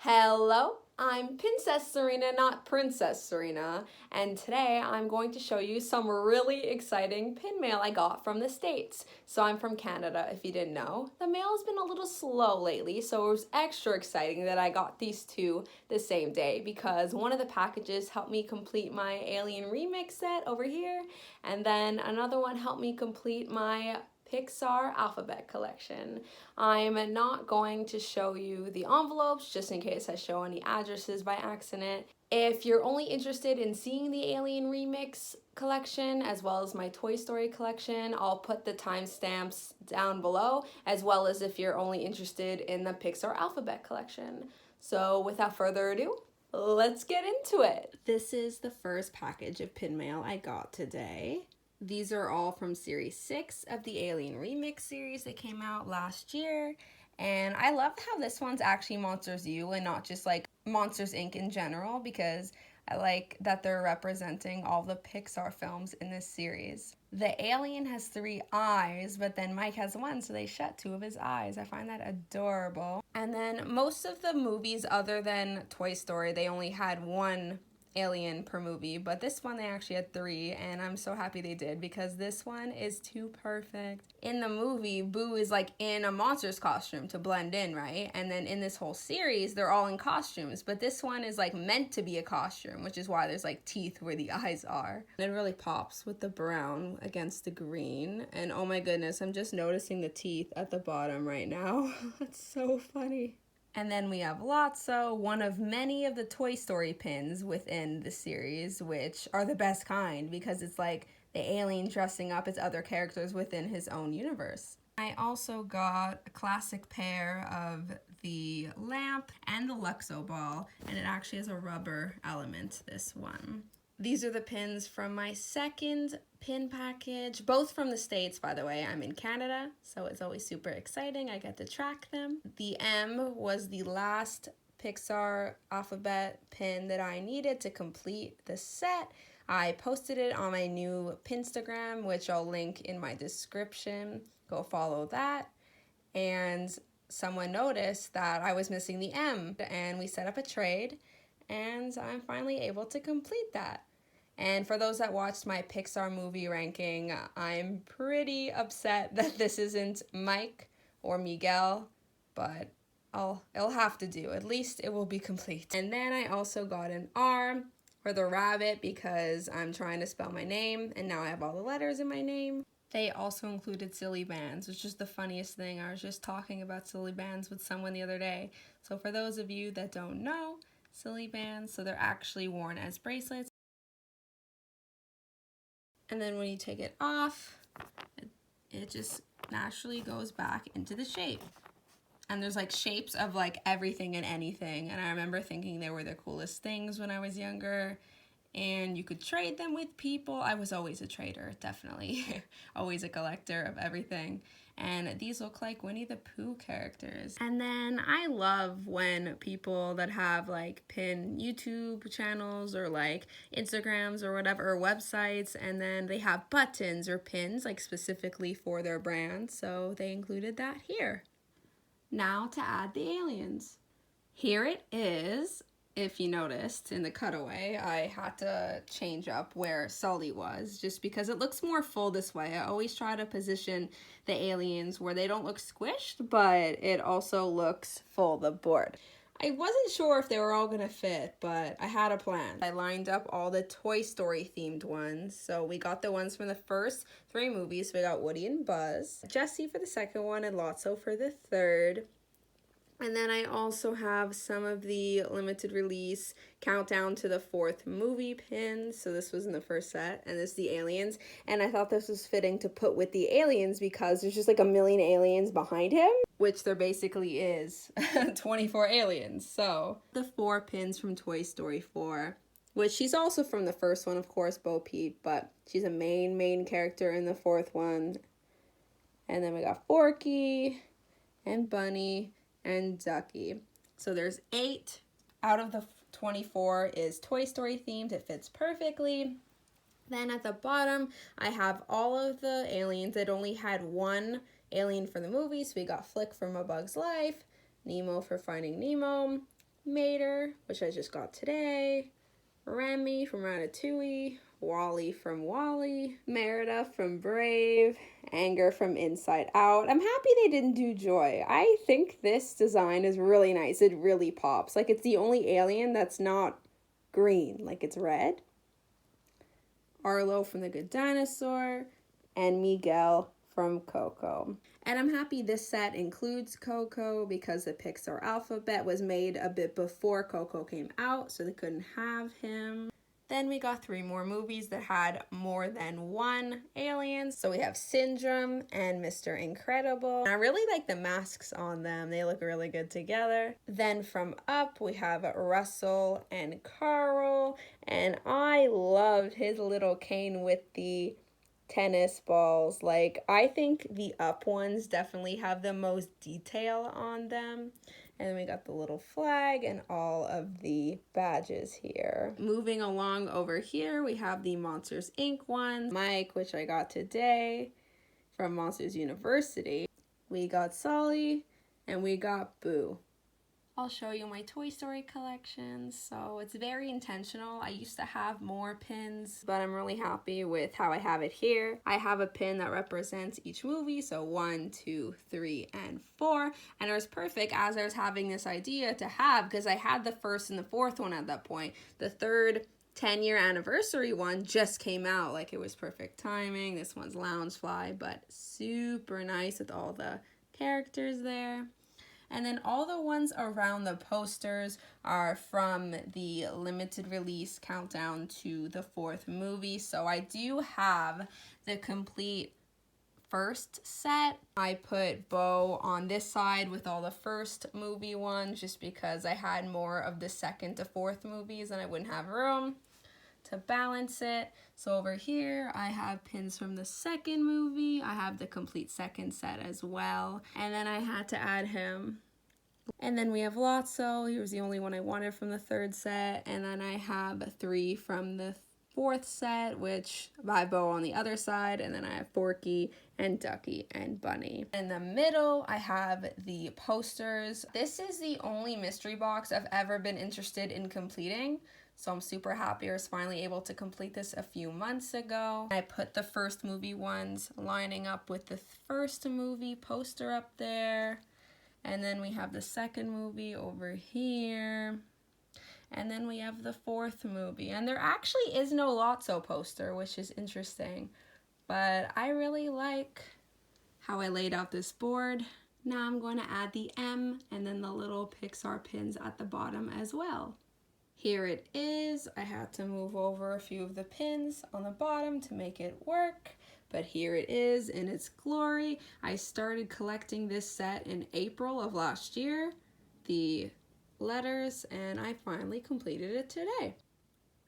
Hello, I'm Princess Serena, not Princess Serena, and today I'm going to show you some really exciting pin mail I got from the States. So I'm from Canada, if you didn't know. The mail's been a little slow lately, so it was extra exciting that I got these two the same day because one of the packages helped me complete my Alien Remix set over here, and then another one helped me complete my Pixar alphabet collection. I'm not going to show you the envelopes just in case I show any addresses by accident. If you're only interested in seeing the Alien Remix collection as well as my Toy Story collection, I'll put the timestamps down below, as well as if you're only interested in the Pixar alphabet collection. So without further ado, let's get into it. This is the first package of pin mail I got today. These are all from Series 6 of the Alien Remix series that came out last year. And I love how this one's actually Monsters U and not just like Monsters Inc. in general, because I like that they're representing all the Pixar films in this series. The alien has 3 eyes, but then Mike has 1, so they shut 2 of his eyes. I find that adorable. And then most of the movies other than Toy Story, they only had 1 alien per movie, but this one they actually had 3, and I'm so happy they did because this one is too perfect. In the movie, Boo is like in a monster's costume to blend in, right? And then in this whole series, they're all in costumes, but this one is like meant to be a costume, which is why there's like teeth where the eyes are. It really pops with the brown against the green, and oh my goodness, I'm just noticing the teeth at the bottom right now. It's so funny. And then we have Lotso, one of many of the Toy Story pins within the series, which are the best kind because it's like the alien dressing up as other characters within his own universe. I also got a classic pair of the lamp and the Luxo ball, and it actually has a rubber element, this one. These are the pins from my second pin package, both from the States, by the way. I'm in Canada, so it's always super exciting. I get to track them. The M was the last Pixar alphabet pin that I needed to complete the set. I posted it on my new Pinstagram, which I'll link in my description. Go follow that. And someone noticed that I was missing the M, and we set up a trade, and I'm finally able to complete that. And for those that watched my Pixar movie ranking, I'm pretty upset that this isn't Mike or Miguel, but it'll have to do. At least it will be complete. And then I also got an R for the rabbit because I'm trying to spell my name, and now I have all the letters in my name. They also included silly bands, which is the funniest thing. I was just talking about silly bands with someone the other day. So for those of you that don't know, silly bands, so they're actually worn as bracelets. And then when you take it off, it just naturally goes back into the shape. And there's like shapes of like everything and anything. And I remember thinking they were the coolest things when I was younger. And you could trade them with people. I was always a trader, definitely. Always a collector of everything. And these look like Winnie the Pooh characters. And then I love when people that have like pin YouTube channels or like Instagrams or whatever, or websites, and then they have buttons or pins like specifically for their brand. So they included that here. Now to add the aliens. Here it is. If you noticed in the cutaway, I had to change up where Sully was just because it looks more full this way. I always try to position the aliens where they don't look squished, but it also looks full, the board. I wasn't sure if they were all gonna fit, but I had a plan. I lined up all the Toy Story themed ones. So we got the ones from the first 3 movies. We got Woody and Buzz, Jessie for the second one, and Lotso for the third. And then I also have some of the limited release countdown to the 4th movie pins. So this was in the first set, and this is the aliens. And I thought this was fitting to put with the aliens because there's just like a million aliens behind him, which there basically is 24 aliens. So the 4 pins from Toy Story 4, which she's also from the first one, of course, Bo Peep, but she's a main character in the 4th one. And then we got Forky and Bunny and Ducky. So there's 8 out of the 24 is Toy Story themed. It fits perfectly. Then at the bottom, I have all of the aliens. It only had 1 alien for the movie. So we got Flick from A Bug's Life, Nemo for Finding Nemo, Mater, which I just got today, Remy from Ratatouille, Wally from Wally, Merida from Brave, Anger from Inside Out. I'm happy they didn't do Joy. I think this design is really nice. It really pops. Like, it's the only alien that's not green, like it's red. Arlo from The Good Dinosaur, and Miguel from Coco. And I'm happy this set includes Coco because the Pixar alphabet was made a bit before Coco came out, so they couldn't have him. Then we got 3 more movies that had more than one alien. So we have Syndrome and Mr. Incredible. I really like the masks on them. They look really good together. Then from Up, we have Russell and Carl. And I loved his little cane with the tennis balls. Like, I think the Up ones definitely have the most detail on them. And then we got the little flag and all of the badges here. Moving along over here, we have the Monsters Inc. one. Mike, which I got today from Monsters University. We got Sully, and we got Boo. I'll show you my Toy Story collection. So it's very intentional. I used to have more pins, but I'm really happy with how I have it here. I have a pin that represents each movie. So 1, 2, 3, and 4. And it was perfect as I was having this idea to have, because I had the first and the fourth one at that point. The third 10-year anniversary one just came out. Like, it was perfect timing. This one's Loungefly, but super nice with all the characters there. And then all the ones around the posters are from the limited release countdown to the 4th movie. So I do have the complete first set. I put Bo on this side with all the first movie ones just because I had more of the 2nd to 4th movies and I wouldn't have room to balance it. So over here I have pins from the 2nd movie. I have the complete 2nd set as well. And then I had to add him. And then we have Lotso. He was the only one I wanted from the 3rd set. And then I have 3 from the 4th set, which by Bo on the other side. And then I have Forky and Ducky and Bunny. In the middle, I have the posters. This is the only mystery box I've ever been interested in completing. So I'm super happy I was finally able to complete this a few months ago. I put the first movie ones lining up with the first movie poster up there. And then we have the 2nd movie over here. And then we have the 4th movie. And there actually is no Lotso poster, which is interesting. But I really like how I laid out this board. Now I'm going to add the M and then the little Pixar pins at the bottom as well. Here it is. I had to move over a few of the pins on the bottom to make it work. But here it is in its glory. I started collecting this set in April of last year, the letters, and I finally completed it today.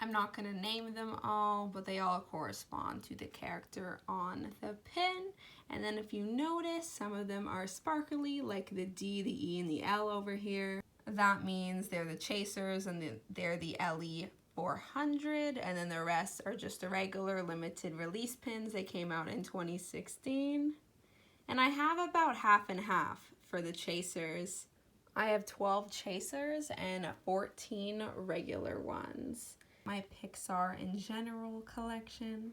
I'm not going to name them all, but they all correspond to the character on the pin. And then if you notice, some of them are sparkly, like the D, the E, and the L over here. That means they're the chasers and they're the LE 400, and then the rest are just the regular limited release pins. They came out in 2016. And I have about half and half for the chasers. I have 12 chasers and 14 regular ones. My Pixar in general collection,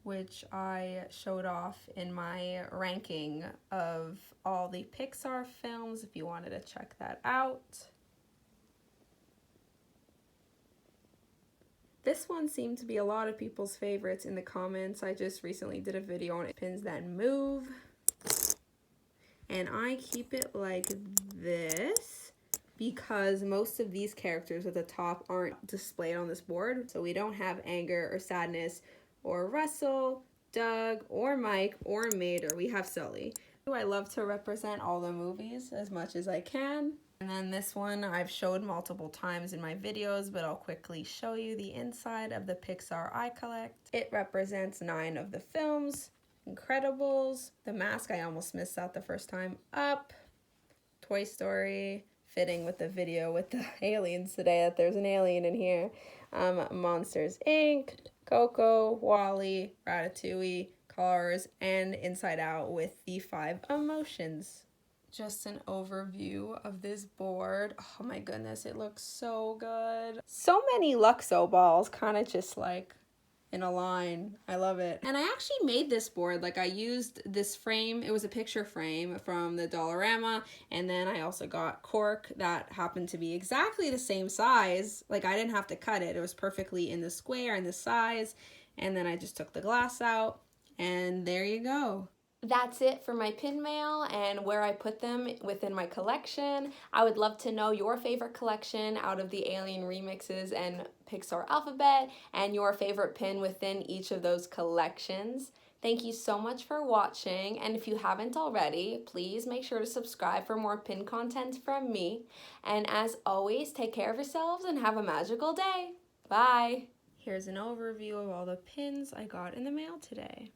which I showed off in my ranking of all the Pixar films if you wanted to check that out. This one seemed to be a lot of people's favorites in the comments. I just recently did a video on pins that move. And I keep it like this because most of these characters at the top aren't displayed on this board. So we don't have Anger or Sadness or Russell, Doug, or Mike, or Mater. We have Sully. I love to represent all the movies as much as I can. And then this one I've showed multiple times in my videos, but I'll quickly show you the inside of the Pixar I collect. It represents 9 of the films. Incredibles, the mask I almost missed out the first time, Up, Toy Story, fitting with the video with the aliens today that there's an alien in here, Monsters Inc., Coco, Wally, Ratatouille, Cars, and Inside Out with the 5 emotions. just an overview of this board. Oh my goodness, it looks so good. So many Luxo balls, kind of just like in a line. I love it. And I actually made this board. Like, I used this frame. It was a picture frame from the Dollarama, and then I also got cork that happened to be exactly the same size. Like, I didn't have to cut it. It was perfectly in the square and the size, and then I just took the glass out, and there you go. That's it for my pin mail and where I put them within my collection. I would love to know your favorite collection out of the Alien Remixes and Pixar Alphabet, and your favorite pin within each of those collections. Thank you so much for watching, and if you haven't already, please make sure to subscribe for more pin content from me. And as always, take care of yourselves and have a magical day. Bye! Here's an overview of all the pins I got in the mail today.